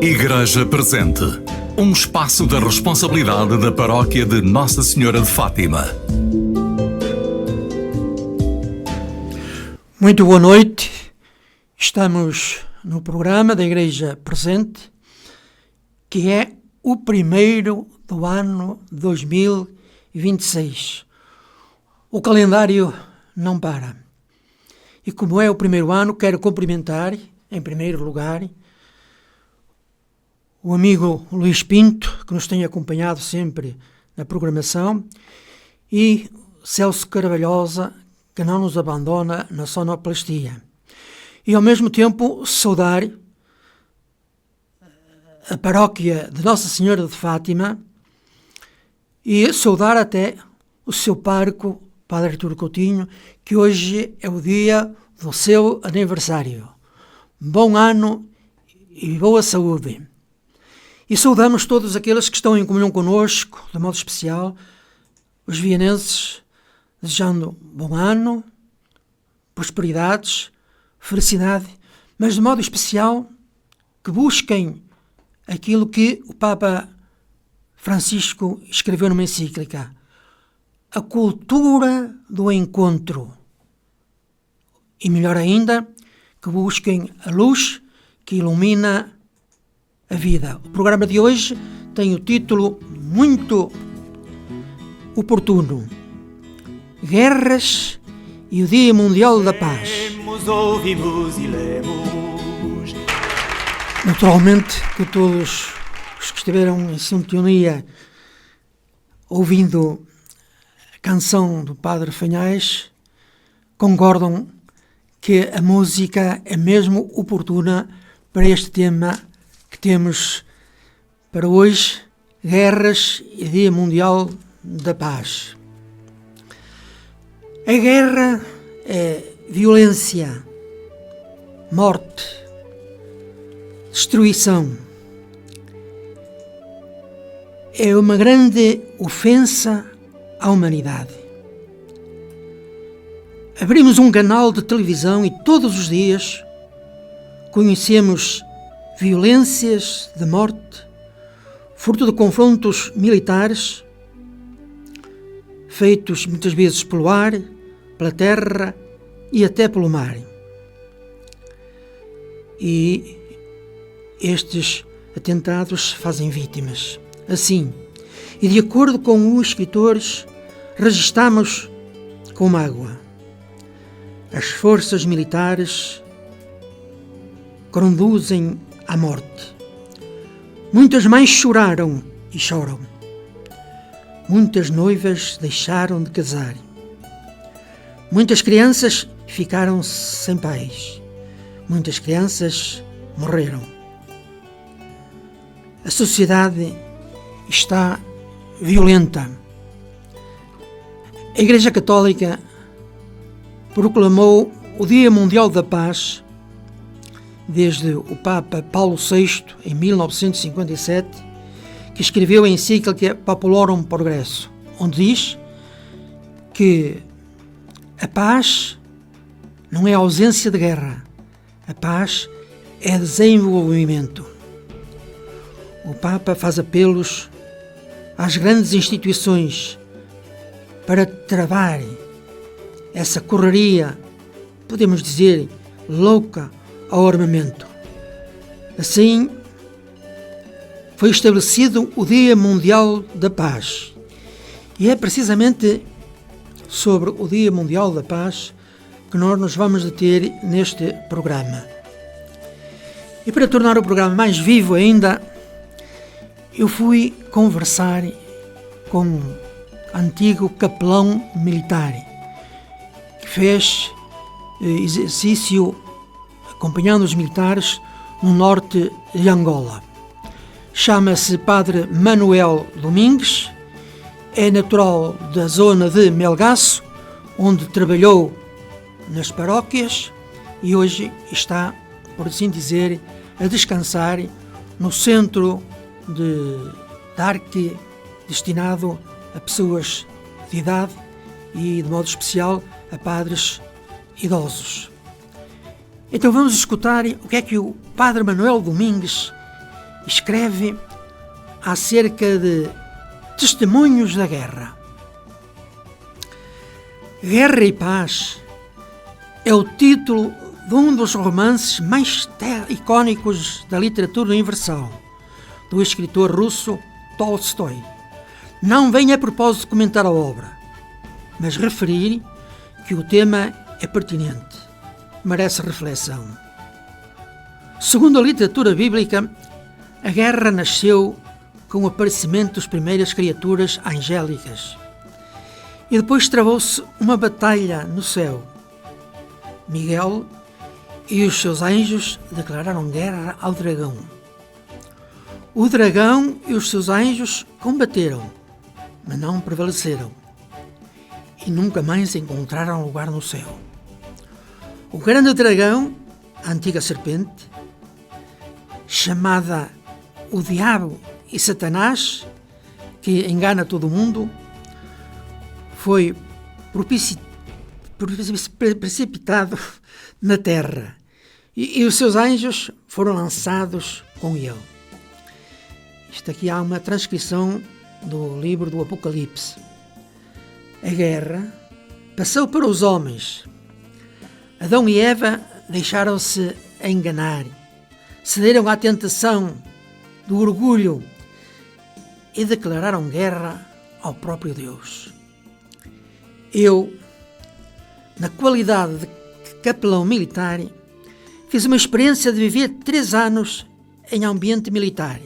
Igreja Presente, um espaço da responsabilidade da Paróquia de Nossa Senhora de Fátima. Muito boa noite. Estamos no programa da Igreja Presente, que é o primeiro do ano 2026. O calendário não para. E como é o primeiro ano, quero cumprimentar, em primeiro lugar, o amigo Luís Pinto, que nos tem acompanhado sempre na programação, e Celso Carvalhosa, que não nos abandona na sonoplastia. E ao mesmo tempo saudar a paróquia de Nossa Senhora de Fátima e saudar até o seu pároco, Padre Arturo Coutinho, que hoje é o dia do seu aniversário. Bom ano e boa saúde. E saudamos todos aqueles que estão em comunhão connosco, de modo especial, os vianenses, desejando bom ano, prosperidades, felicidade, mas de modo especial que busquem aquilo que o Papa Francisco escreveu numa encíclica: a cultura do encontro. E melhor ainda, que busquem a luz que ilumina a vida. O programa de hoje tem o título muito oportuno: Guerras e o Dia Mundial da Paz. Ouvimos e lemos. Naturalmente que todos os que estiveram em sintonia ouvindo a canção do Padre Fanhais concordam que a música é mesmo oportuna para este tema que temos para hoje: Guerras e Dia Mundial da Paz. A guerra é violência, morte, destruição. É uma grande ofensa à humanidade. Abrimos um canal de televisão e todos os dias conhecemos violências de morte, fruto de confrontos militares feitos muitas vezes pelo ar, pela terra e até pelo mar. E estes atentados fazem vítimas. Assim, e de acordo com os escritores, registamos com mágoa: as forças militares conduzem à morte. Muitas mães choraram e choram. Muitas noivas deixaram de casar. Muitas crianças ficaram sem pais. Muitas crianças morreram. A sociedade está violenta. A Igreja Católica proclamou o Dia Mundial da Paz desde o Papa Paulo VI, em 1957, que escreveu a encíclica Populorum Progresso, onde diz que a paz não é ausência de guerra, a paz é desenvolvimento. O Papa faz apelos às grandes instituições para travar essa correria, podemos dizer, louca ao armamento. Assim, foi estabelecido o Dia Mundial da Paz. E é precisamente sobre o Dia Mundial da Paz que nós nos vamos deter neste programa. E para tornar o programa mais vivo ainda, eu fui conversar com um antigo capelão militar que fez exercício acompanhando os militares no norte de Angola. Chama-se Padre Manuel Domingues, é natural da zona de Melgaço, onde trabalhou nas paróquias e hoje está, por assim dizer, a descansar no centro de Arque, destinado a pessoas de idade e, de modo especial, a padres idosos. Então vamos escutar o que é que o Padre Manuel Domingues escreve acerca de testemunhos da guerra. Guerra e Paz é o título de um dos romances mais icónicos da literatura universal, do escritor russo Tolstói. Não vem a propósito de comentar a obra, mas referir que o tema é pertinente, merece reflexão. Segundo a literatura bíblica, a guerra nasceu com o aparecimento das primeiras criaturas angélicas e depois travou-se uma batalha no céu. Miguel e os seus anjos declararam guerra ao dragão. O dragão e os seus anjos combateram, mas não prevaleceram e nunca mais encontraram lugar no céu. O grande dragão, a antiga serpente, chamada o Diabo e Satanás, que engana todo o mundo, foi precipitado na terra e os seus anjos foram lançados com ele. Isto aqui há uma transcrição do livro do Apocalipse. A guerra passou para os homens. Adão e Eva deixaram-se enganar, cederam à tentação do orgulho e declararam guerra ao próprio Deus. Eu, na qualidade de capelão militar, fiz uma experiência de viver 3 anos em ambiente militar.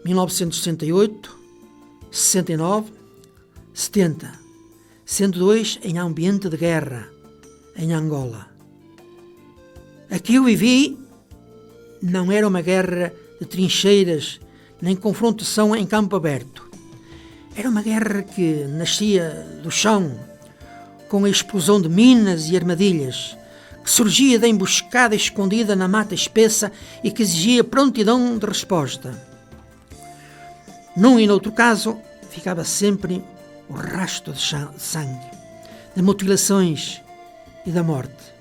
1968, 69, 70, sendo 2 em ambiente de guerra, em Angola. Aqui eu vivi não era uma guerra de trincheiras, nem confrontação em campo aberto. Era uma guerra que nascia do chão, com a explosão de minas e armadilhas, que surgia da emboscada escondida na mata espessa e que exigia prontidão de resposta. Num e noutro caso, ficava sempre o rastro de sangue, de mutilações e da morte.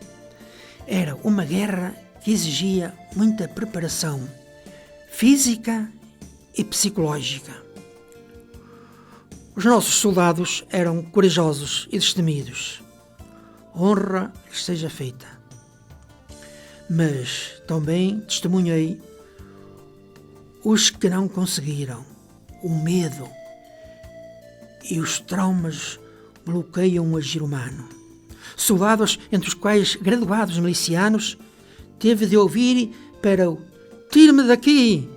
Era uma guerra que exigia muita preparação física e psicológica. Os nossos soldados eram corajosos e destemidos. Honra lhes seja feita. Mas também testemunhei os que não conseguiram. O medo e os traumas bloqueiam o agir humano. Soldados, entre os quais graduados milicianos, teve de ouvir para o tire-me daqui.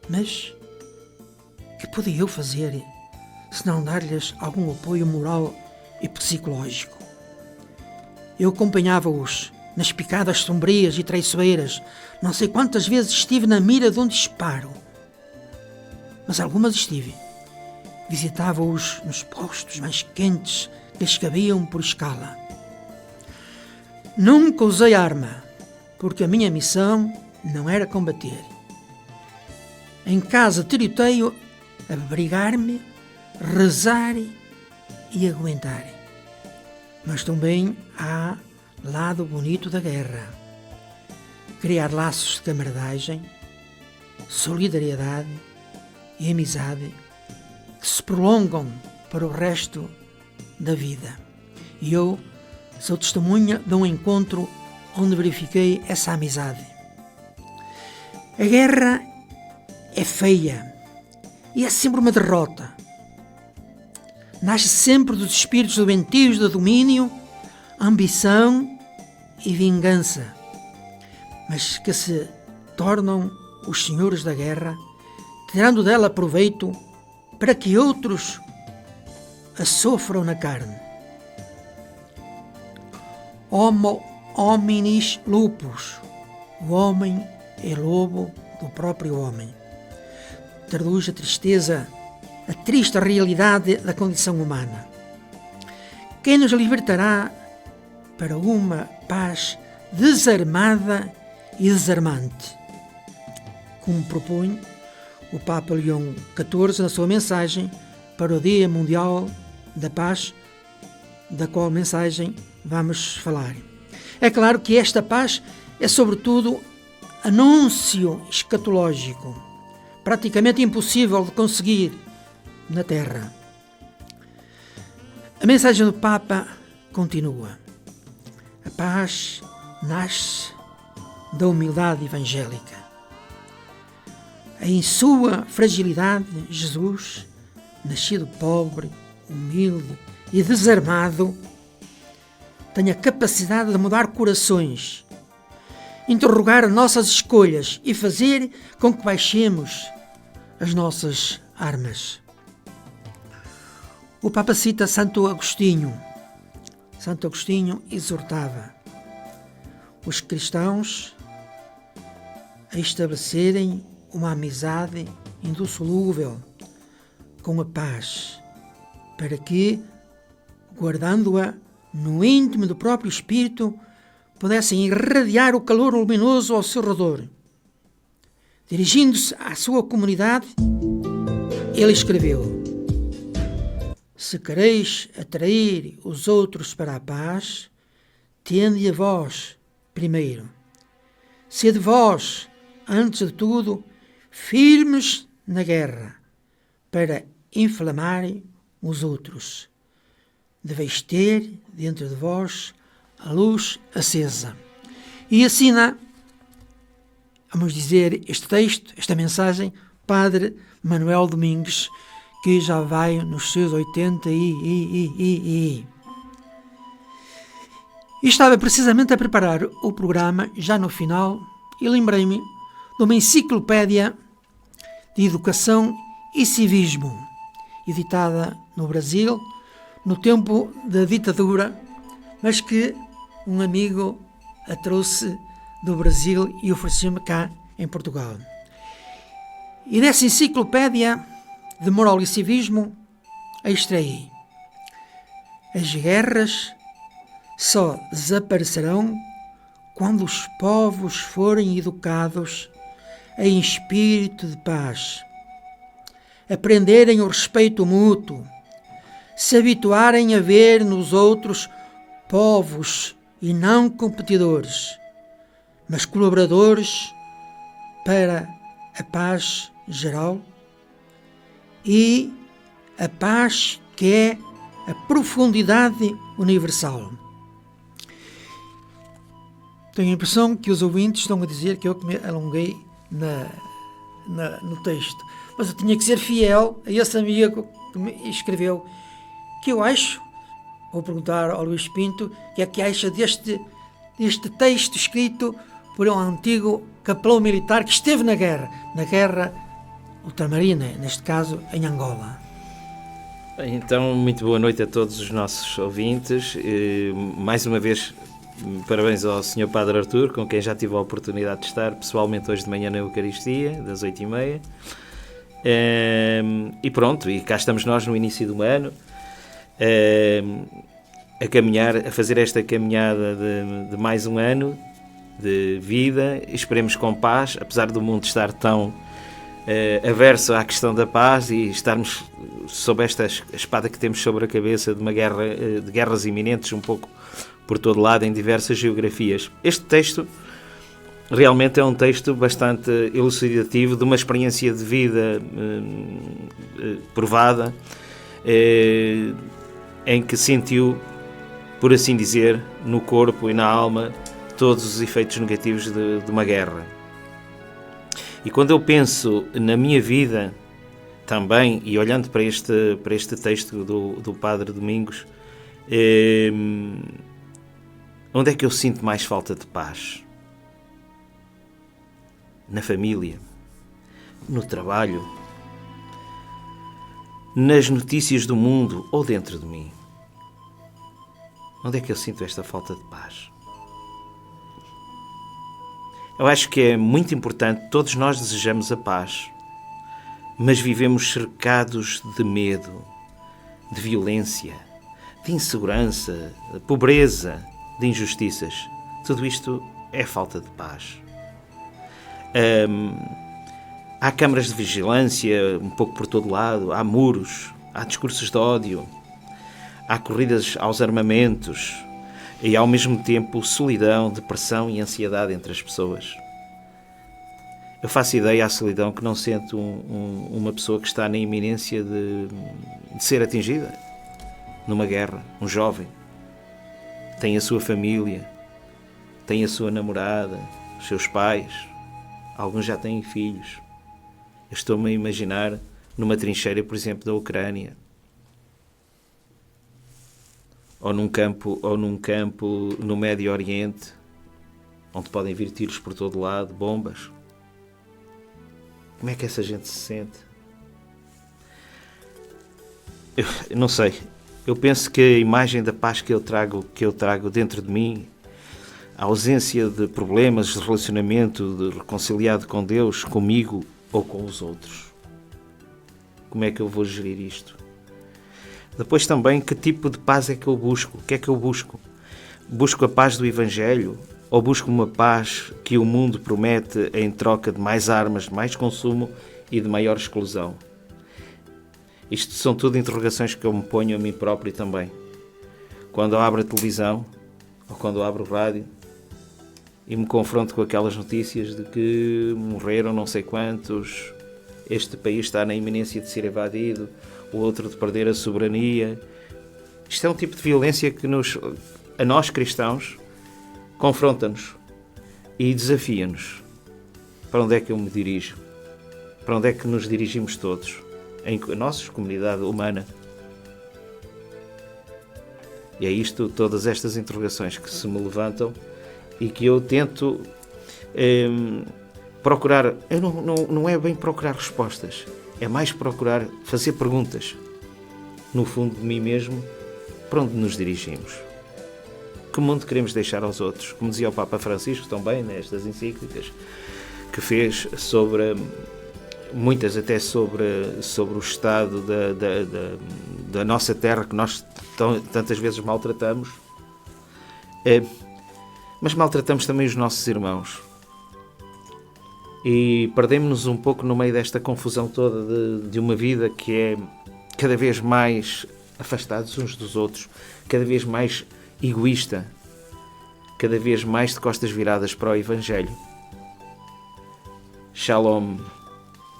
Mas que podia eu fazer se não dar-lhes algum apoio moral e psicológico? Eu acompanhava-os nas picadas sombrias e traiçoeiras. Não sei quantas vezes estive na mira de um disparo, mas algumas estive. Visitava-os nos postos mais quentes que lhes cabiam por escala. Nunca usei arma, porque a minha missão não era combater. Em casa de tiroteio, abrigar-me, rezar e aguentar. Mas também há lado bonito da guerra. Criar laços de camaradagem, solidariedade e amizade que se prolongam para o resto da vida. E eu sou testemunha de um encontro onde verifiquei essa amizade. A guerra é feia e é sempre uma derrota. Nasce sempre dos espíritos doentios de domínio, ambição e vingança, mas que se tornam os senhores da guerra, tirando dela proveito para que outros a sofram na carne. Homo hominis lupus, o homem é lobo do próprio homem. Traduz a tristeza, a triste realidade da condição humana. Quem nos libertará para uma paz desarmada e desarmante? Como propõe o Papa Leão XIV na sua mensagem para o Dia Mundial da Paz, da qual mensagem vamos falar. É claro que esta paz é sobretudo anúncio escatológico, praticamente impossível de conseguir na Terra. A mensagem do Papa continua. A paz nasce da humildade evangélica. Em sua fragilidade, Jesus, nascido pobre, humilde e desarmado, tem a capacidade de mudar corações, interrogar nossas escolhas e fazer com que baixemos as nossas armas. O Papa cita Santo Agostinho. Santo Agostinho exortava os cristãos a estabelecerem uma amizade indissolúvel com a paz, para que, guardando-a no íntimo do próprio espírito, pudessem irradiar o calor luminoso ao seu redor. Dirigindo-se à sua comunidade, ele escreveu: se quereis atrair os outros para a paz, tende a vós primeiro. Sede vós, antes de tudo, firmes na guerra, para inflamarem os outros. Deveis ter dentro de vós a luz acesa. E assina, vamos dizer, este texto, esta mensagem, Padre Manuel Domingues, que já vai nos seus 80 e estava precisamente a preparar o programa, já no final, e lembrei-me de uma enciclopédia de educação e civismo, editada no Brasil, no tempo da ditadura, mas que um amigo a trouxe do Brasil e ofereceu-me cá em Portugal. E dessa enciclopédia de moral e civismo, a extraí: as guerras só desaparecerão quando os povos forem educados em espírito de paz, aprenderem o respeito mútuo, se habituarem a ver nos outros povos e não competidores, mas colaboradores para a paz geral e a paz que é a profundidade universal. Tenho a impressão que os ouvintes estão a dizer que eu me alonguei no texto, mas eu tinha que ser fiel a esse amigo que me escreveu, que eu acho, vou perguntar ao Luís Pinto, o que é que acha deste texto escrito por um antigo capelão militar que esteve na guerra ultramarina, neste caso em Angola. Então, muito boa noite a todos os nossos ouvintes. Mais uma vez, parabéns ao Sr. Padre Artur, com quem já tive a oportunidade de estar pessoalmente hoje de manhã na Eucaristia, das 8h30. E pronto, e cá estamos nós no início do ano, a fazer esta caminhada de mais um ano de vida. Esperemos com paz, apesar do mundo estar tão averso à questão da paz e estarmos sob esta espada que temos sobre a cabeça de uma guerra, de guerras iminentes um pouco por todo lado em diversas geografias. Este texto realmente é um texto bastante elucidativo de uma experiência de vida provada, em que sentiu, por assim dizer, no corpo e na alma todos os efeitos negativos de uma guerra. E quando eu penso na minha vida também, e olhando para este texto do Padre Domingos, onde é que eu sinto mais falta de paz? Na família, no trabalho, nas notícias do mundo ou dentro de mim? Onde é que eu sinto esta falta de paz? Eu acho que é muito importante, todos nós desejamos a paz, mas vivemos cercados de medo, de violência, de insegurança, de pobreza, de injustiças. Tudo isto é falta de paz. Há câmaras de vigilância um pouco por todo lado, há muros, há discursos de ódio, há corridas aos armamentos e ao mesmo tempo solidão, depressão e ansiedade entre as pessoas. Eu faço ideia à solidão que não sente uma pessoa que está na iminência de ser atingida numa guerra. Um jovem tem a sua família, tem a sua namorada, os seus pais, alguns já têm filhos. Eu estou-me a imaginar numa trincheira, por exemplo, da Ucrânia, ou num campo no Médio Oriente, onde podem vir tiros por todo lado, bombas. Como é que essa gente se sente? Eu não sei. Eu penso que a imagem da paz que eu trago dentro de mim, a ausência de problemas de relacionamento, de reconciliado com Deus, comigo ou com os outros. Como é que eu vou gerir isto? Depois também, que tipo de paz é que eu busco? O que é que eu busco? Busco a paz do Evangelho? Ou busco uma paz que o mundo promete em troca de mais armas, de mais consumo e de maior exclusão? Isto são tudo interrogações que eu me ponho a mim próprio também. Quando eu abro a televisão, ou quando eu abro o rádio, e me confronto com aquelas notícias de que morreram não sei quantos, este país está na iminência de ser invadido, o outro de perder a soberania. Isto é um tipo de violência que a nós cristãos, confronta-nos e desafia-nos. Para onde é que eu me dirijo? Para onde é que nos dirigimos todos? Em nossa comunidade humana. E é isto, todas estas interrogações que se me levantam e que eu tento procurar. Não é bem procurar respostas, é mais procurar fazer perguntas. No fundo de mim mesmo, para onde nos dirigimos? Que mundo queremos deixar aos outros? Como dizia o Papa Francisco também, nestas encíclicas que fez sobre, muitas até sobre o estado da nossa terra, que nós tantas vezes maltratamos, mas maltratamos também os nossos irmãos. E perdemos-nos um pouco no meio desta confusão toda de uma vida que é cada vez mais afastados uns dos outros, cada vez mais egoísta, cada vez mais de costas viradas para o Evangelho. Shalom,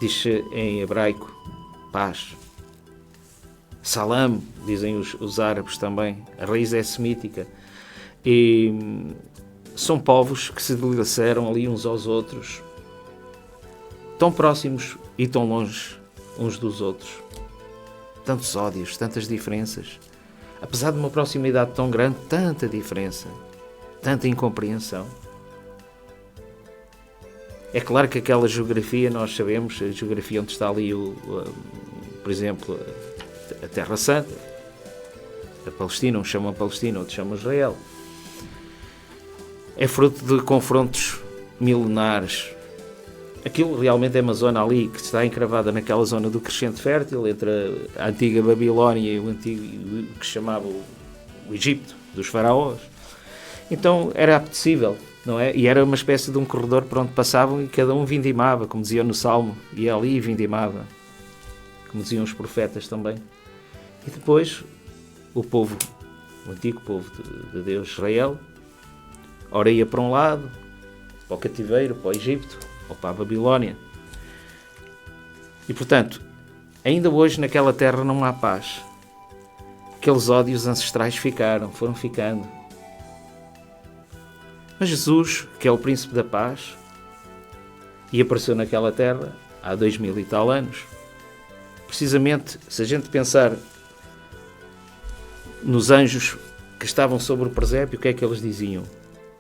diz em hebraico, paz. Salam, dizem os árabes também, a raiz é semítica. E são povos que se dilaceram ali uns aos outros, tão próximos e tão longe uns dos outros. Tantos ódios, tantas diferenças. Apesar de uma proximidade tão grande, tanta diferença, tanta incompreensão. É claro que aquela geografia, nós sabemos, a geografia onde está ali, por exemplo, a Terra Santa, a Palestina, uns chamam Palestina, outros chamam Israel. É fruto de confrontos milenares. Aquilo realmente é uma zona ali que está encravada naquela zona do crescente fértil entre a antiga Babilónia e o que se chamava o Egito, dos faraós. Então era apetecível, não é? E era uma espécie de um corredor por onde passavam e cada um vindimava, como dizia no Salmo, ia ali e vindimava, como diziam os profetas também. E depois o antigo povo de Deus, Israel, ora ia para um lado, para o cativeiro, para o Egito, ou para a Babilónia. E, portanto, ainda hoje naquela terra não há paz. Aqueles ódios ancestrais foram ficando. Mas Jesus, que é o príncipe da paz, e apareceu naquela terra há 2000 e tal anos, precisamente, se a gente pensar nos anjos que estavam sobre o presépio, o que é que eles diziam?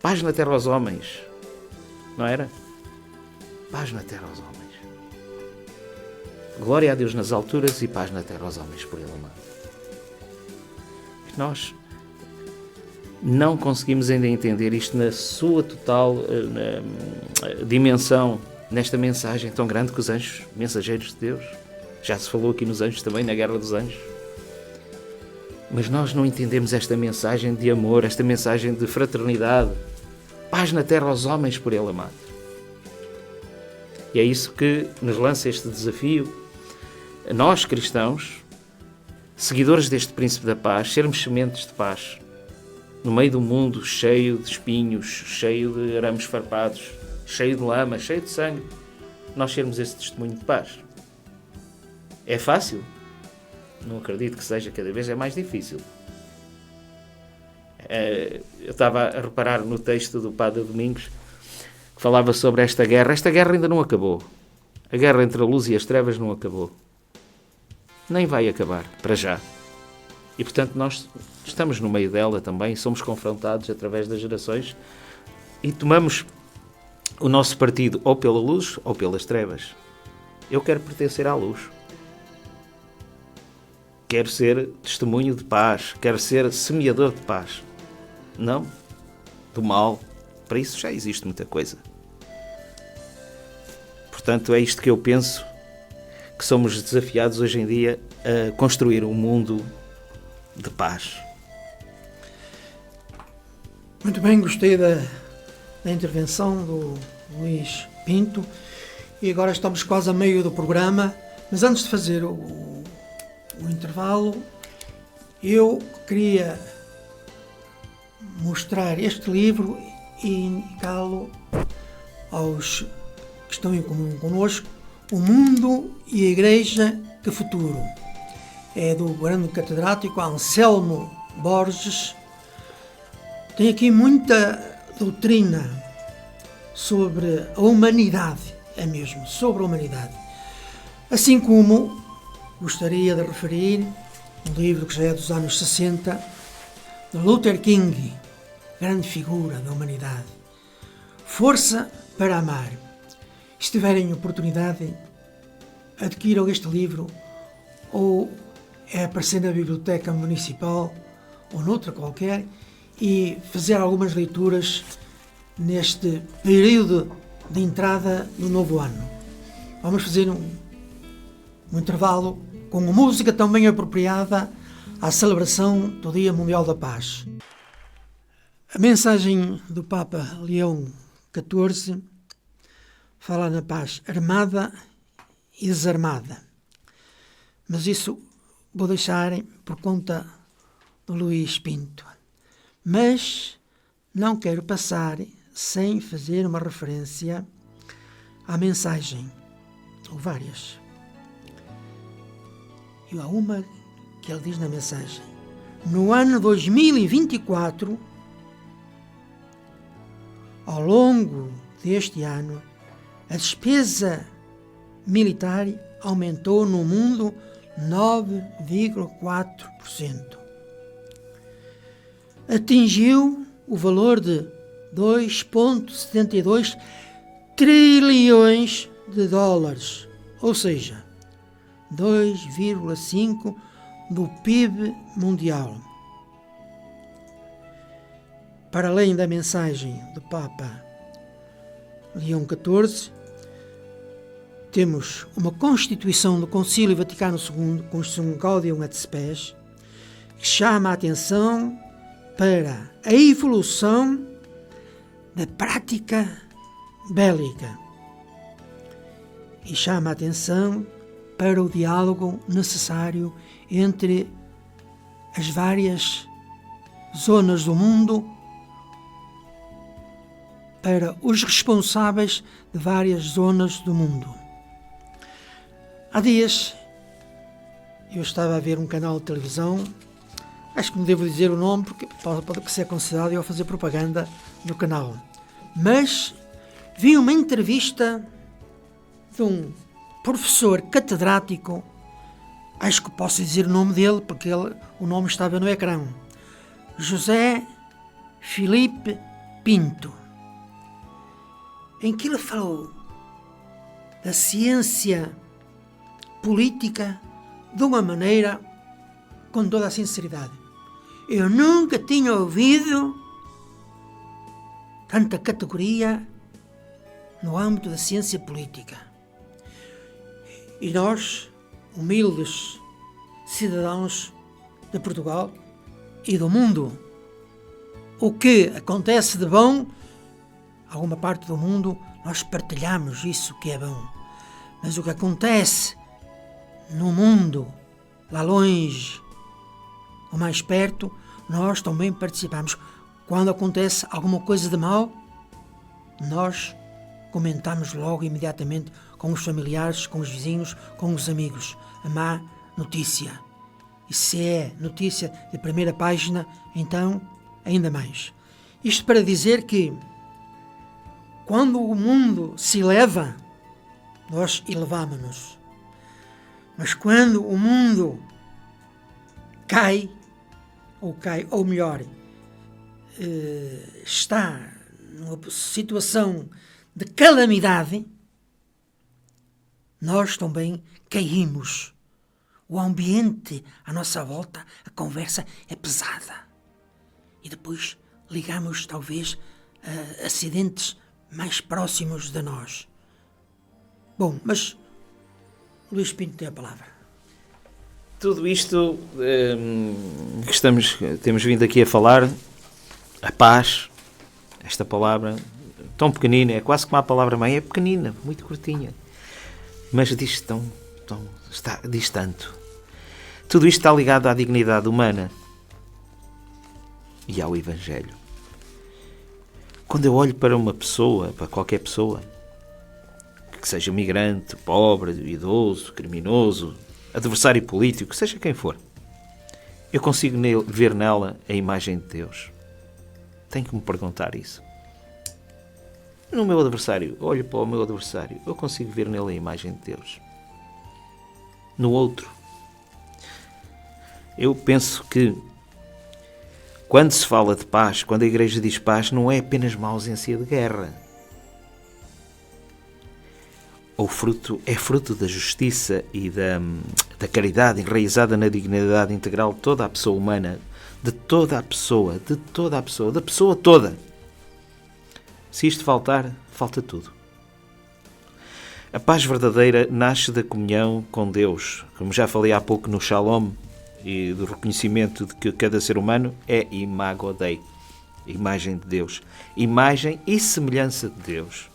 Paz na terra aos homens. Não era? Paz na terra aos homens. Glória a Deus nas alturas e paz na terra aos homens por Ele amado. Nós não conseguimos ainda entender isto na sua total dimensão, nesta mensagem tão grande que os anjos, mensageiros de Deus, já se falou aqui nos anjos também, na Guerra dos Anjos. Mas nós não entendemos esta mensagem de amor, esta mensagem de fraternidade, paz na terra aos homens por Ele amado. E é isso que nos lança este desafio, a nós cristãos, seguidores deste Príncipe da Paz, sermos sementes de paz, no meio do mundo cheio de espinhos, cheio de arames farpados, cheio de lama, cheio de sangue. nós sermos esse testemunho de paz. É fácil? Não acredito que seja, cada vez é mais difícil. Eu estava a reparar no texto do Padre Domingos, que falava sobre esta guerra. Esta guerra ainda não acabou. A guerra entre a luz e as trevas não acabou. Nem vai acabar, para já. E, portanto, nós estamos no meio dela também, somos confrontados através das gerações e tomamos o nosso partido ou pela luz ou pelas trevas. Eu quero pertencer à luz. Quero ser testemunho de paz. Quero ser semeador de paz. Não do mal. Para isso já existe muita coisa. Portanto, é isto que eu penso, que somos desafiados hoje em dia a construir um mundo de paz. Muito bem, gostei da intervenção do Luís Pinto e agora estamos quase a meio do programa, mas antes de fazer o intervalo, eu queria mostrar este livro e indicá-lo aos que estão em comum connosco, O Mundo e a Igreja, que Futuro. É do grande catedrático Anselmo Borges. Tem aqui muita doutrina sobre a humanidade, é mesmo, sobre a humanidade. Assim como gostaria de referir um livro que já é dos anos 60, de Luther King, grande figura da humanidade. Força para Amar. Se tiverem oportunidade, adquiram este livro ou é aparecer na biblioteca municipal ou noutra qualquer e fazer algumas leituras neste período de entrada do novo ano. Vamos fazer um intervalo com uma música também apropriada à celebração do Dia Mundial da Paz. A mensagem do Papa Leão XIV fala na paz armada e desarmada. Mas isso vou deixar por conta do Luís Pinto. Mas não quero passar sem fazer uma referência à mensagem, ou várias. E há uma que ele diz na mensagem: no ano 2024, ao longo deste ano, a despesa militar aumentou no mundo 9,4%. Atingiu o valor de 2,72 trilhões de dólares, ou seja, 2,5% do PIB mundial. Para além da mensagem do Papa Leão XIV, temos uma Constituição do Concílio Vaticano II, Constituição Gaudium et Spes, que chama a atenção para a evolução da prática bélica e chama a atenção para o diálogo necessário entre as várias zonas do mundo, para os responsáveis de várias zonas do mundo. Há dias eu estava a ver um canal de televisão, acho que não devo dizer o nome porque pode ser considerado eu a fazer propaganda do canal, mas vi uma entrevista de um professor catedrático, acho que posso dizer o nome dele porque o nome estava no ecrã, José Filipe Pinto, em que ele falou da ciência política de uma maneira com toda a sinceridade. Eu nunca tinha ouvido tanta categoria no âmbito da ciência política. E nós, humildes cidadãos de Portugal e do mundo, o que acontece de bom, alguma parte do mundo, nós partilhamos isso que é bom. Mas o que acontece no mundo, lá longe, ou mais perto, nós também participamos. Quando acontece alguma coisa de mal, nós comentamos logo, imediatamente, com os familiares, com os vizinhos, com os amigos. A má notícia. E se é notícia de primeira página, então ainda mais. Isto para dizer que quando o mundo se eleva, nós elevamos-nos. Mas quando o mundo cai, ou melhor, está numa situação de calamidade, nós também caímos. O ambiente à nossa volta, a conversa é pesada. E depois ligamos, talvez, a acidentes mais próximos de nós. Bom, mas Luís Pinto tem a palavra. Tudo isto que temos vindo aqui a falar, a paz, esta palavra tão pequenina, é quase como a palavra-mãe, é pequenina, muito curtinha, mas diz diz tanto. Tudo isto está ligado à dignidade humana e ao Evangelho. Quando eu olho para uma pessoa, para qualquer pessoa, que seja migrante, pobre, idoso, criminoso, adversário político, seja quem for, eu consigo ver nela a imagem de Deus. Tenho que me perguntar isso. No meu adversário, olho para o meu adversário, eu consigo ver nele a imagem de Deus. No outro, eu penso que quando se fala de paz, quando a Igreja diz paz, não é apenas uma ausência de guerra. É fruto da justiça e da caridade enraizada na dignidade integral de toda a pessoa humana, da pessoa toda. Se isto faltar, falta tudo. A paz verdadeira nasce da comunhão com Deus, como já falei há pouco no Shalom, e do reconhecimento de que cada ser humano é imago Dei, imagem de Deus, imagem e semelhança de Deus.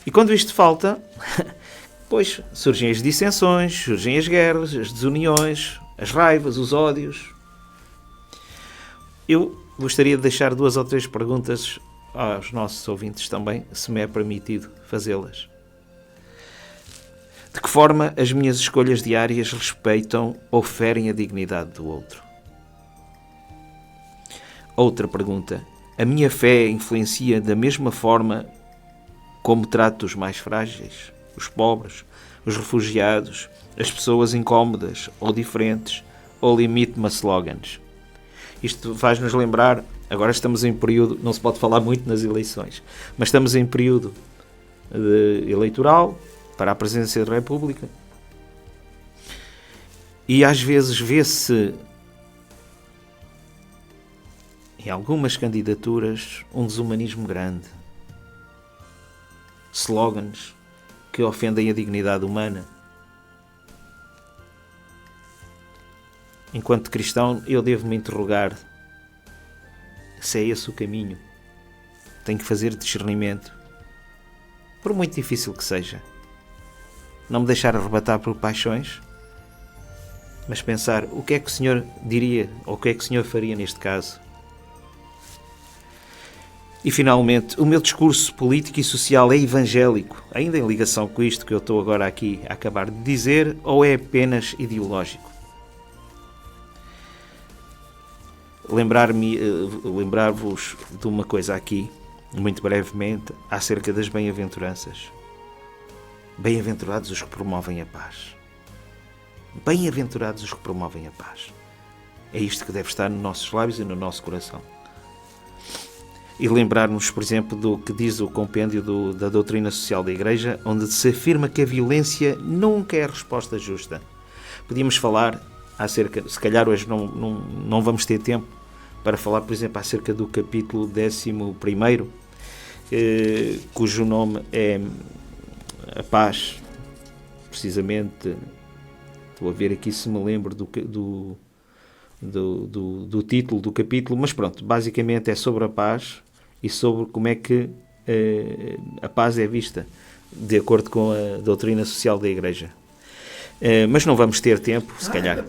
E quando isto falta, pois surgem as dissensões, surgem as guerras, as desuniões, as raivas, os ódios. Eu gostaria de deixar 2 ou 3 perguntas aos nossos ouvintes também, se me é permitido fazê-las. De que forma as minhas escolhas diárias respeitam ou ferem a dignidade do outro? Outra pergunta. A minha fé influencia da mesma forma como trato os mais frágeis, os pobres, os refugiados, as pessoas incómodas ou diferentes, ou limito-me a slogans? Isto faz-nos lembrar, agora estamos em período, não se pode falar muito nas eleições, mas estamos em período eleitoral, para a presidência da República. E às vezes vê-se em algumas candidaturas um desumanismo grande. Slogans que ofendem a dignidade humana. Enquanto cristão, eu devo me interrogar se é esse o caminho. Tenho que fazer discernimento, por muito difícil que seja. Não me deixar arrebatar por paixões, mas pensar o que é que o Senhor diria ou o que é que o Senhor faria neste caso. E finalmente, o meu discurso político e social é evangélico, ainda em ligação com isto que eu estou agora aqui a acabar de dizer, ou é apenas ideológico? Lembrar-vos de uma coisa aqui, muito brevemente, acerca das bem-aventuranças. Bem-aventurados os que promovem a paz. Bem-aventurados os que promovem a paz. É isto que deve estar nos nossos lábios e no nosso coração. E lembrar-nos, por exemplo, do que diz o compêndio da doutrina social da Igreja, onde se afirma que a violência nunca é a resposta justa. Podíamos falar acerca, se calhar hoje não vamos ter tempo para falar, por exemplo, acerca do capítulo 11, cujo nome é a paz, precisamente. Estou a ver aqui se me lembro do título do capítulo, mas pronto, basicamente é sobre a paz e sobre como é que a paz é vista de acordo com a doutrina social da Igreja. Mas não vamos ter tempo, se calhar.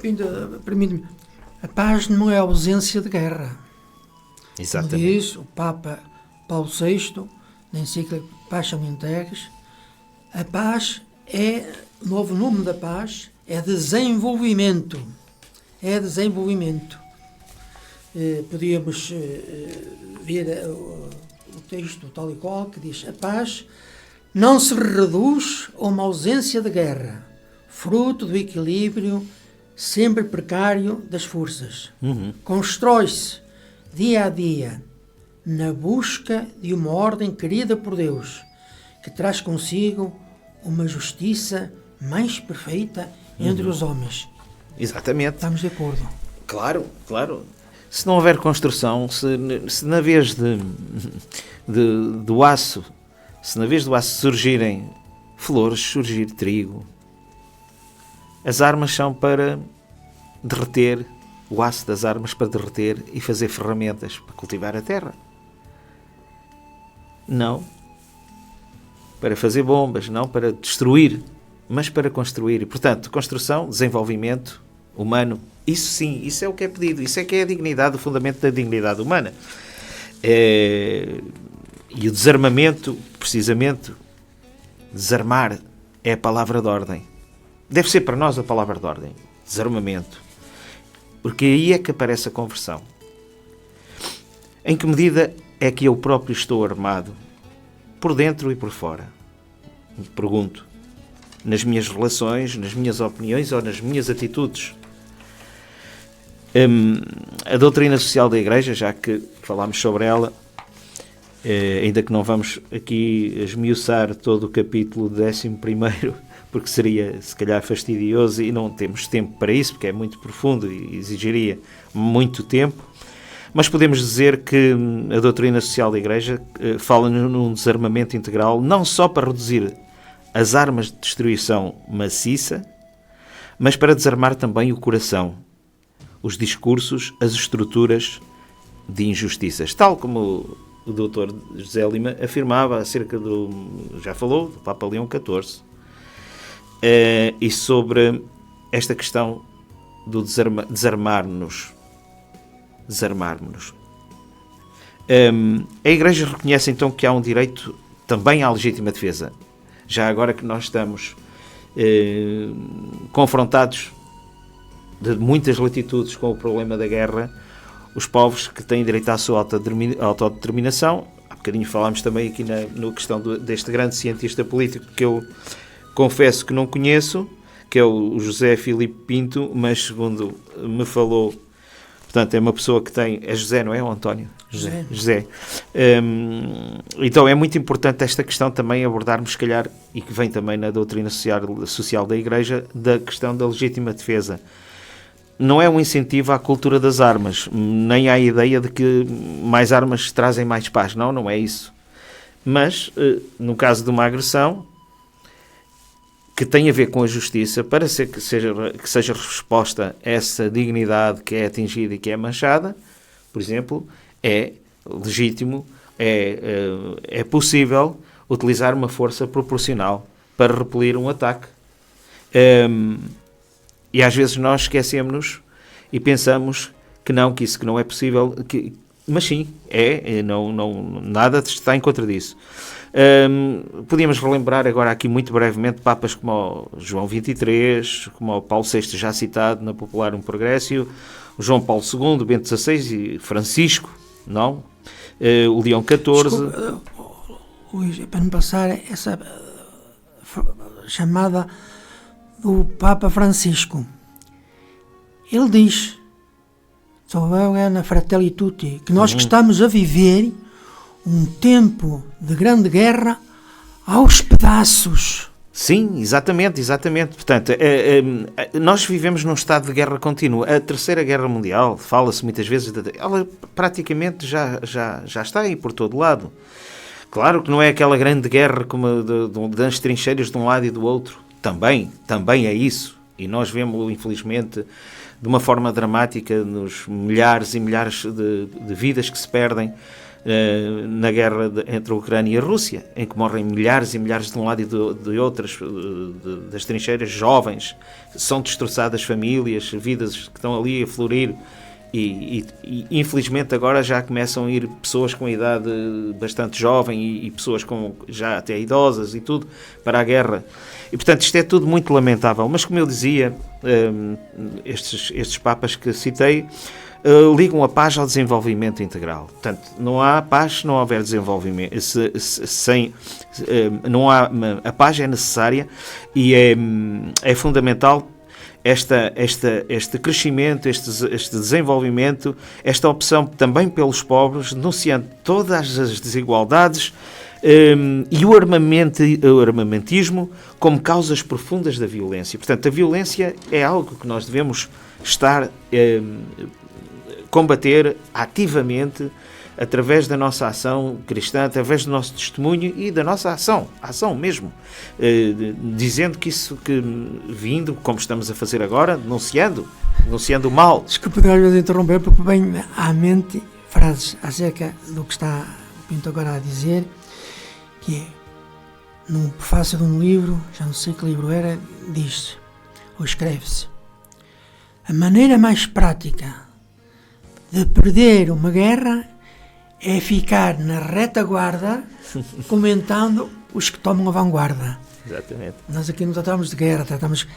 Permite-me, a paz não é a ausência de guerra. Exatamente. Como diz o Papa Paulo VI, na encíclica Pacem in Terris, A paz o novo nome da paz é desenvolvimento. É desenvolvimento. Podíamos ver o texto tal e qual que diz: a paz não se reduz a uma ausência de guerra, fruto do equilíbrio sempre precário das forças. Constrói-se dia a dia na busca de uma ordem querida por Deus, que traz consigo uma justiça mais perfeita entre os homens. Exatamente. Estamos de acordo? Claro, claro. Se não houver construção, se na vez do aço, se na vez do aço surgirem flores, surgir trigo, as armas são para derreter, o aço das armas para derreter e fazer ferramentas para cultivar a terra. Não para fazer bombas, não para destruir, mas para construir. E, portanto, construção, desenvolvimento humano, isso sim, isso é o que é pedido, isso é que é a dignidade, o fundamento da dignidade humana. E o desarmamento, precisamente, desarmar é a palavra de ordem. Deve ser para nós a palavra de ordem, desarmamento. Porque aí é que aparece a conversão. Em que medida é que eu próprio estou armado, por dentro e por fora? Me pergunto. Nas minhas relações, nas minhas opiniões ou nas minhas atitudes? A doutrina social da Igreja, já que falámos sobre ela, ainda que não vamos aqui esmiuçar todo o capítulo 11º, porque seria se calhar fastidioso e não temos tempo para isso, porque é muito profundo e exigiria muito tempo, mas podemos dizer que a doutrina social da Igreja fala num desarmamento integral, não só para reduzir as armas de destruição maciça, mas para desarmar também o coração, os discursos, as estruturas de injustiças, tal como o Dr. José Lima afirmava acerca já falou, do Papa Leão XIV, e sobre esta questão do desarmar-nos. A Igreja reconhece então que há um direito também à legítima defesa. Já agora que nós estamos confrontados de muitas latitudes com o problema da guerra, os povos que têm direito à sua autodeterminação, há bocadinho falámos também aqui na questão deste grande cientista político que eu confesso que não conheço, que é o José Filipe Pinto, mas segundo me falou, portanto é uma pessoa que tem, é José, não é, o António? José. Então é muito importante esta questão também abordarmos, se calhar, e que vem também na doutrina social da Igreja, da questão da legítima defesa. Não é um incentivo à cultura das armas, nem à ideia de que mais armas trazem mais paz, não é isso. Mas, no caso de uma agressão, que tem a ver com a justiça, para que seja resposta a essa dignidade que é atingida e que é manchada, por exemplo, é legítimo, é possível utilizar uma força proporcional para repelir um ataque. E às vezes nós esquecemos-nos e pensamos que isso não é possível, mas sim, nada está em contra disso. Podíamos relembrar agora aqui muito brevemente papas como o João XXIII, como o Paulo VI já citado na Popular Progressio, o João Paulo II, Bento XVI e Francisco, não? O Leão XIV. Luís, para não passar essa chamada do Papa Francisco, ele diz, na Fratelli Tutti, que nós que estamos a viver um tempo de grande guerra aos pedaços. Sim, exatamente. Portanto, nós vivemos num estado de guerra contínua. A Terceira Guerra Mundial, fala-se muitas vezes, ela praticamente já está aí por todo lado. Claro que não é aquela grande guerra como das trincheiras de um lado e do outro. Também é isso. E nós vemos, infelizmente, de uma forma dramática, nos milhares e milhares de vidas que se perdem na guerra entre a Ucrânia e a Rússia, em que morrem milhares e milhares de um lado e de outras, das trincheiras, jovens, são destroçadas famílias, vidas que estão ali a florir E infelizmente agora já começam a ir pessoas com idade bastante jovem e pessoas com já até idosas e tudo para a guerra. E portanto isto é tudo muito lamentável. Mas como eu dizia, estes papas que citei ligam a paz ao desenvolvimento integral. Portanto, não há paz se não houver desenvolvimento. A paz é necessária e é fundamental este crescimento, este desenvolvimento, esta opção também pelos pobres, denunciando todas as desigualdades e o armamentismo como causas profundas da violência. Portanto, a violência é algo que nós devemos estar combater ativamente através da nossa ação cristã, através do nosso testemunho e da nossa ação mesmo, dizendo que isso que vindo, como estamos a fazer agora, denunciando o mal. Desculpe às vezes interromper, porque vem à mente frases acerca do que está o Pinto agora a dizer, que é, num prefácio de um livro, já não sei que livro era, diz-se, ou escreve-se: a maneira mais prática de perder uma guerra é ficar na retaguarda comentando os que tomam a vanguarda. Exatamente. Nós aqui não tratamos de guerra, tratamos de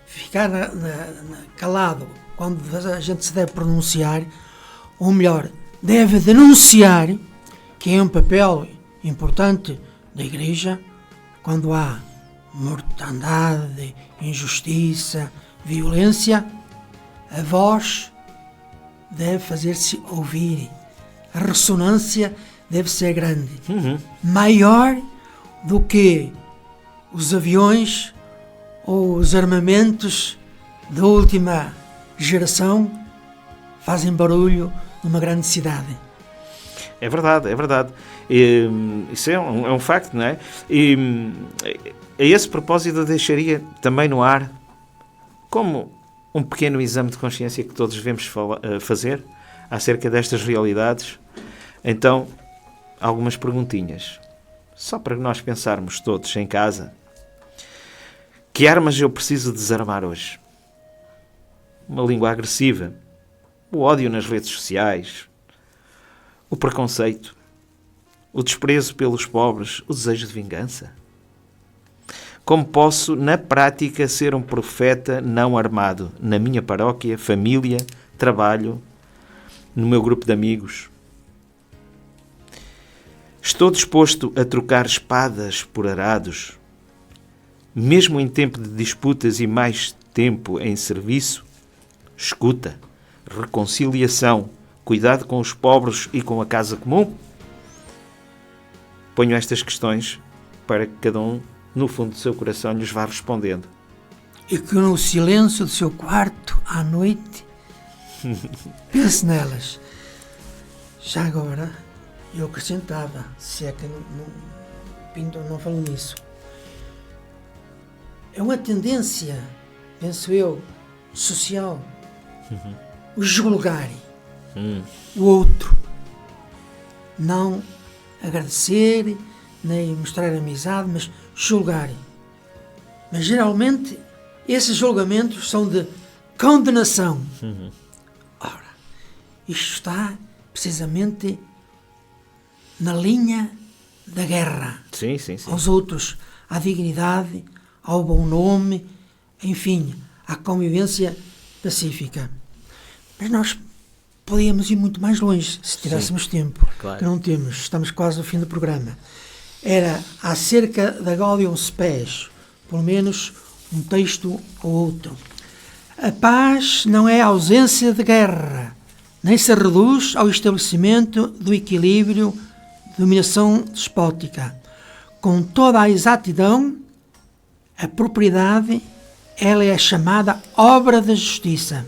ficar calado quando a gente se deve pronunciar, ou melhor, deve denunciar, que é um papel importante da Igreja, quando há mortandade, injustiça, violência, a voz deve fazer-se ouvir. A ressonância deve ser grande. Maior do que os aviões ou os armamentos da última geração fazem barulho numa grande cidade. É verdade. Isso é um facto, não é? E a esse propósito eu deixaria também no ar, como um pequeno exame de consciência que todos devemos fazer acerca destas realidades. Então, algumas perguntinhas, só para nós pensarmos todos em casa. Que armas eu preciso desarmar hoje? Uma língua agressiva, o ódio nas redes sociais, o preconceito, o desprezo pelos pobres, o desejo de vingança? Como posso, na prática, ser um profeta não armado na minha paróquia, família, trabalho, no meu grupo de amigos? Estou disposto a trocar espadas por arados, mesmo em tempo de disputas e mais tempo em serviço? Escuta, reconciliação, cuidado com os pobres e com a casa comum? Ponho estas questões para que cada um, no fundo do seu coração, lhes vá respondendo. E que no silêncio do seu quarto, à noite, pense nelas. Já agora, eu acrescentava, se é que Pinto não falou nisso, é uma tendência, penso eu, social, o julgar o outro, não agradecer, nem mostrar amizade, mas julgar. Mas geralmente esses julgamentos são de condenação. Ora, isto está precisamente na linha da guerra. Sim. Aos outros, à dignidade, ao bom nome, enfim, à convivência pacífica. Mas nós podíamos ir muito mais longe se tivéssemos tempo. Claro. Que não temos, estamos quase no fim do programa. Era acerca da Gaudium Spes, pelo menos um texto ou outro. A paz não é a ausência de guerra, nem se reduz ao estabelecimento do equilíbrio de dominação despótica. Com toda a exatidão, a propriedade, ela é chamada obra da justiça.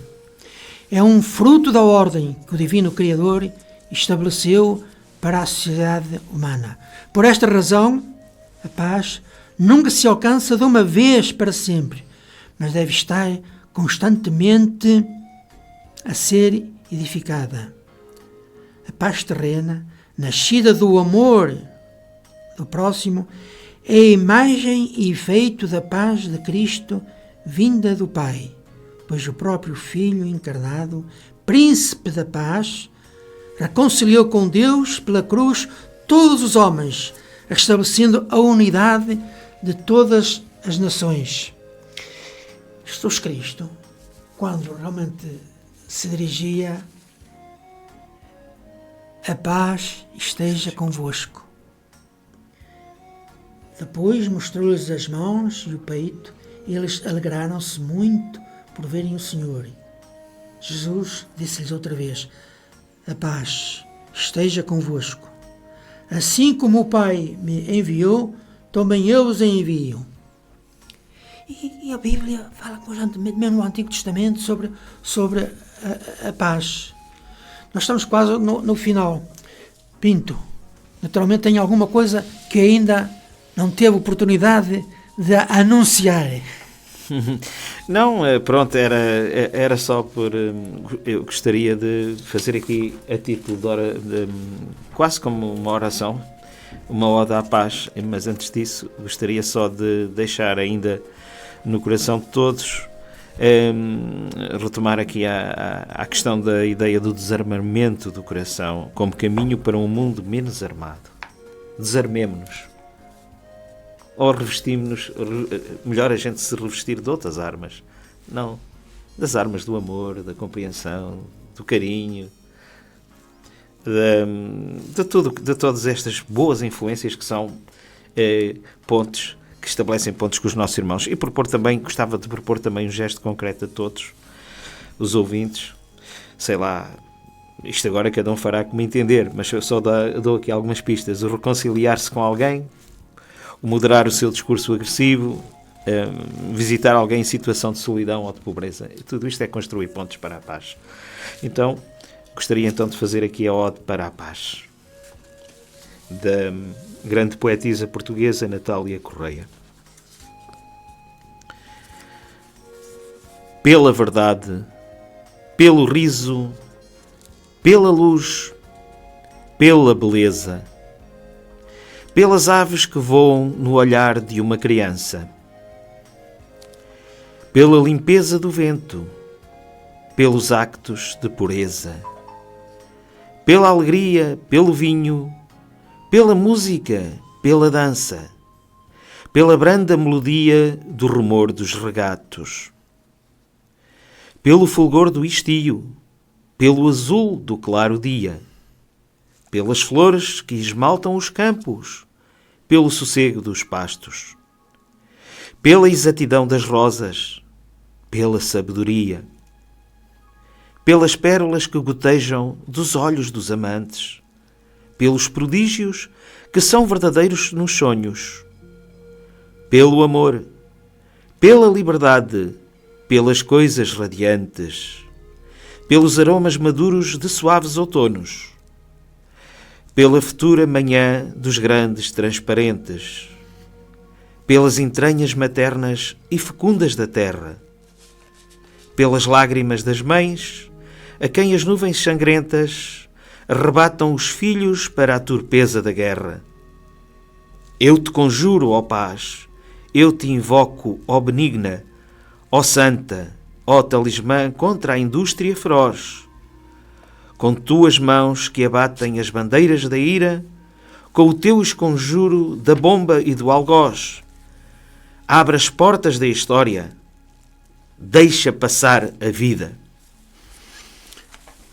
É um fruto da ordem que o Divino Criador estabeleceu para a sociedade humana. Por esta razão, a paz nunca se alcança de uma vez para sempre, mas deve estar constantemente a ser edificada. A paz terrena, nascida do amor do próximo, é a imagem e efeito da paz de Cristo vinda do Pai, pois o próprio Filho encarnado príncipe da paz, reconciliou com Deus pela cruz todos os homens, restabelecendo a unidade de todas as nações. Jesus Cristo, quando realmente se dirigia: a paz esteja convosco. Depois mostrou-lhes as mãos e o peito, e eles alegraram-se muito por verem o Senhor. Jesus disse-lhes outra vez: a paz esteja convosco. Assim como o Pai me enviou, também eu os envio. E a Bíblia fala constantemente, mesmo no Antigo Testamento, sobre a paz. Nós estamos quase no final. Pinto, naturalmente tem alguma coisa que ainda não teve oportunidade de anunciar. Não, pronto, era só por... Eu gostaria de fazer aqui a título quase como uma oração, uma ode à paz, mas antes disso gostaria só de deixar ainda no coração de todos, retomar aqui a questão da ideia do desarmamento do coração como caminho para um mundo menos armado. Desarmemo-nos. Ou revestimos-nos, melhor a gente se revestir de outras armas. Não, das armas do amor, da compreensão, do carinho, de todas estas boas influências que são pontes, que estabelecem pontos com os nossos irmãos. E gostava de propor também um gesto concreto a todos os ouvintes. Sei lá, isto agora cada um fará como entender, mas eu só dou aqui algumas pistas. O reconciliar-se com alguém, o moderar o seu discurso agressivo, visitar alguém em situação de solidão ou de pobreza. Tudo isto é construir pontos para a paz. Então, gostaria então de fazer aqui a ode para a paz, da grande poetisa portuguesa Natália Correia. Pela verdade, pelo riso, pela luz, pela beleza, pelas aves que voam no olhar de uma criança, pela limpeza do vento, pelos actos de pureza, pela alegria, pelo vinho, pela música, pela dança, pela branda melodia do rumor dos regatos, pelo fulgor do estio, pelo azul do claro dia, pelas flores que esmaltam os campos, pelo sossego dos pastos, pela exatidão das rosas, pela sabedoria, pelas pérolas que gotejam dos olhos dos amantes, pelos prodígios que são verdadeiros nos sonhos, pelo amor, pela liberdade, pelas coisas radiantes, pelos aromas maduros de suaves outonos, pela futura manhã dos grandes transparentes, pelas entranhas maternas e fecundas da terra, pelas lágrimas das mães, a quem as nuvens sangrentas arrebatam os filhos para a torpeza da guerra. Eu te conjuro, ó paz, eu te invoco, ó benigna, ó santa, ó talismã contra a indústria feroz. Com tuas mãos que abatem as bandeiras da ira, com o teu esconjuro da bomba e do algoz, abre as portas da história, deixa passar a vida.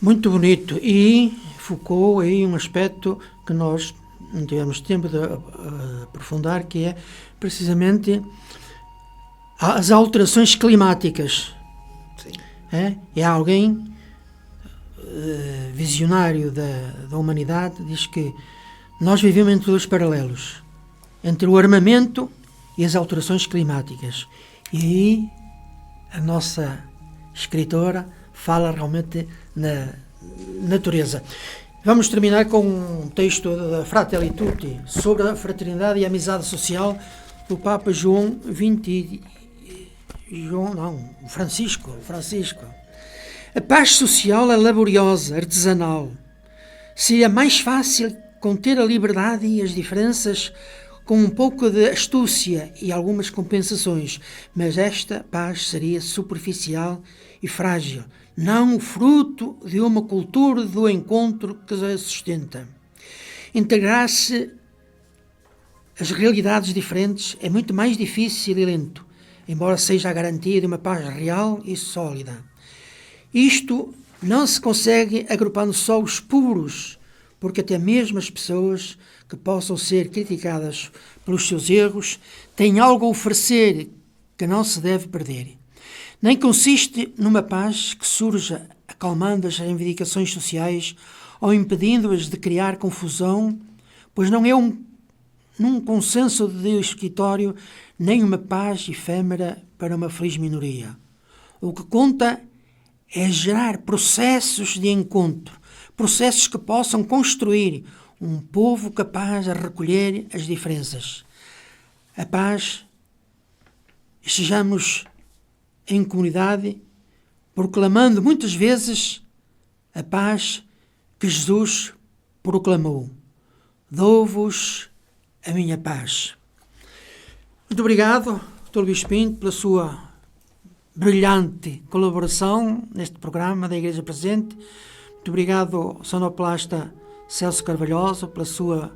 Muito bonito, e focou aí um aspecto que nós não tivemos tempo de aprofundar, que é precisamente as alterações climáticas. Sim. É alguém visionário da humanidade, diz que nós vivemos entre dois paralelos, entre o armamento e as alterações climáticas. E aí a nossa escritora fala realmente na natureza. Vamos terminar com um texto da Fratelli Tutti sobre a fraternidade e a amizade social do Papa Francisco. A paz social é laboriosa, artesanal. Seria mais fácil conter a liberdade e as diferenças com um pouco de astúcia e algumas compensações, mas esta paz seria superficial e frágil, não o fruto de uma cultura do encontro que a sustenta. Integrar-se às realidades diferentes é muito mais difícil e lento, embora seja a garantia de uma paz real e sólida. Isto não se consegue agrupando só os puros, porque até mesmo as pessoas que possam ser criticadas pelos seus erros têm algo a oferecer que não se deve perder. Nem consiste numa paz que surja acalmando as reivindicações sociais ou impedindo-as de criar confusão, pois não é num consenso de escritório nem uma paz efêmera para uma feliz minoria. O que conta é gerar processos de encontro, processos que possam construir um povo capaz de recolher as diferenças. A paz, estejamos em comunidade, proclamando muitas vezes a paz que Jesus proclamou. Dou-vos a minha paz. Muito obrigado, Dr. Luís Pinto, pela sua brilhante colaboração neste programa da Igreja Presente. Muito obrigado ao sonoplasta Celso Carvalhosa pela sua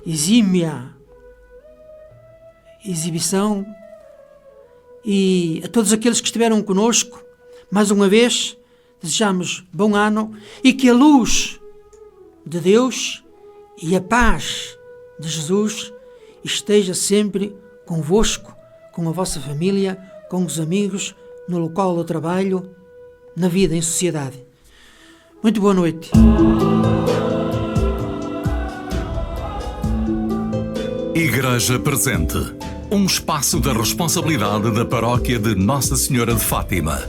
exímia exibição, e a todos aqueles que estiveram conosco, mais uma vez, desejamos bom ano e que a luz de Deus e a paz de Jesus esteja sempre convosco, com a vossa família, com os amigos, no local do trabalho, na vida, em sociedade. Muito boa noite. Igreja Presente, um espaço da responsabilidade da Paróquia de Nossa Senhora de Fátima.